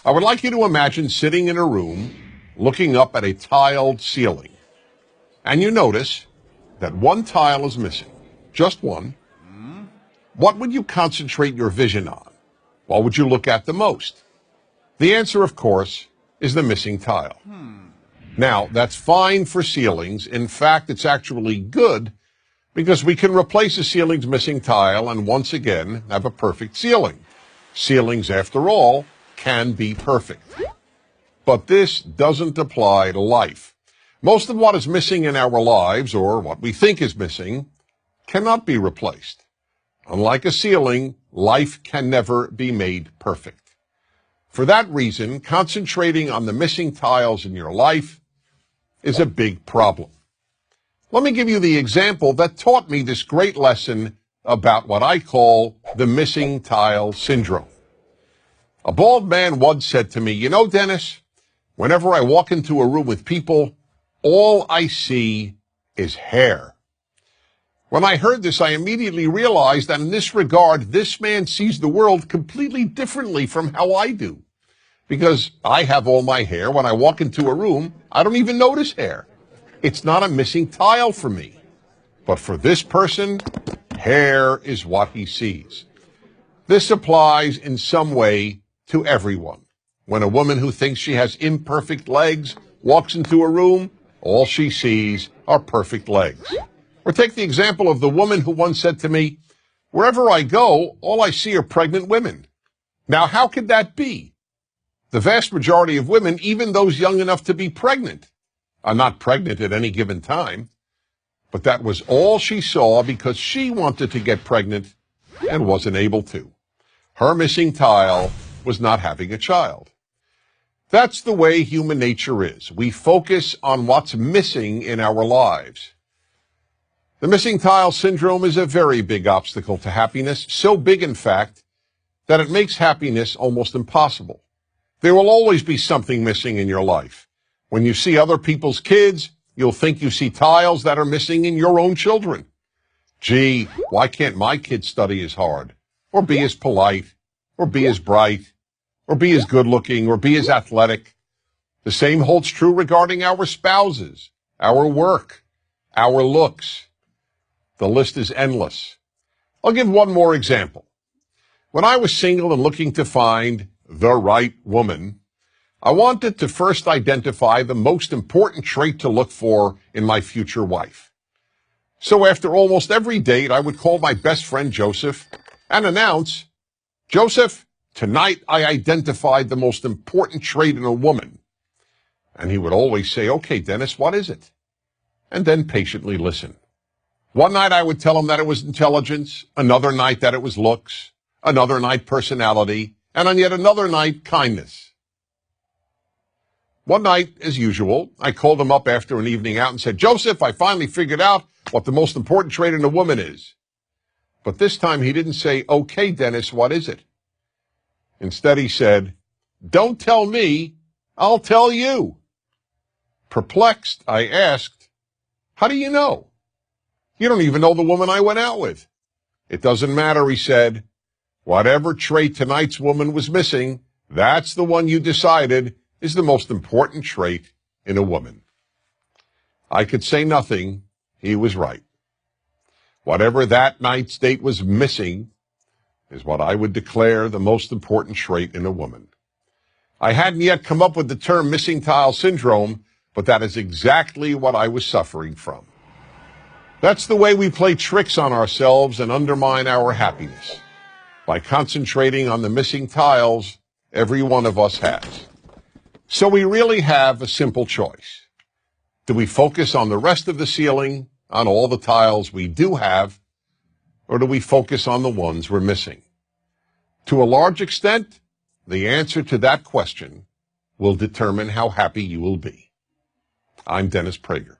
I would like you to imagine sitting in a room looking up at a tiled ceiling, and you notice that one tile is missing, just one. What would you concentrate your vision on? What would you look at the most? The answer, of course, is the missing tile. Now, that's fine for ceilings. In fact, it's actually good because we can replace a ceiling's missing tile and once again have a perfect ceiling. Ceilings, after all, can be perfect. But this doesn't apply to life. Most of what is missing in our lives, or what we think is missing, cannot be replaced. Unlike a ceiling, life can never be made perfect. For that reason, concentrating on the missing tiles in your life is a big problem. Let me give you the example that taught me this great lesson about what I call the missing tile syndrome. A bald man once said to me, "You know, Dennis, whenever I walk into a room with people, all I see is hair." When I heard this, I immediately realized that in this regard, this man sees the world completely differently from how I do. Because I have all my hair. When I walk into a room, I don't even notice hair. It's not a missing tile for me. But for this person, hair is what he sees. This applies in some way to everyone. When a woman who thinks she has imperfect legs walks into a room, all she sees are perfect legs. Or take the example of the woman who once said to me, "Wherever I go, all I see are pregnant women." Now, how could that be? The vast majority of women, even those young enough to be pregnant, are not pregnant at any given time. But that was all she saw because she wanted to get pregnant and wasn't able to. Her missing tile was not having a child. That's the way human nature is. We focus on what's missing in our lives. The missing tile syndrome is a very big obstacle to happiness, so big, in fact, that it makes happiness almost impossible. There will always be something missing in your life. When you see other people's kids, you'll think you see tiles that are missing in your own children. Gee, why can't my kid study as hard, or be as polite, or be as bright, or be as good-looking, or be as athletic? The same holds true regarding our spouses, our work, our looks. The list is endless. I'll give one more example. When I was single and looking to find the right woman, I wanted to first identify the most important trait to look for in my future wife. So after almost every date, I would call my best friend Joseph and announce, "Joseph, tonight I identified the most important trait in a woman." And he would always say, "Okay, Dennis, what is it?" And then patiently listen. One night I would tell him that it was intelligence, another night that it was looks, another night personality, and on yet another night kindness. One night, as usual, I called him up after an evening out and said, "Joseph, I finally figured out what the most important trait in a woman is." But this time he didn't say, "Okay, Dennis, what is it?" Instead he said, "Don't tell me, I'll tell you." Perplexed, I asked, "How do you know? You don't even know the woman I went out with." "It doesn't matter," he said. "Whatever trait tonight's woman was missing, that's the one you decided is the most important trait in a woman." I could say nothing. He was right. Whatever that night's date was missing is what I would declare the most important trait in a woman. I hadn't yet come up with the term missing tile syndrome, but that is exactly what I was suffering from. That's the way we play tricks on ourselves and undermine our happiness, by concentrating on the missing tiles every one of us has. So we really have a simple choice. Do we focus on the rest of the ceiling, on all the tiles we do have, or do we focus on the ones we're missing? To a large extent, the answer to that question will determine how happy you will be. I'm Dennis Prager.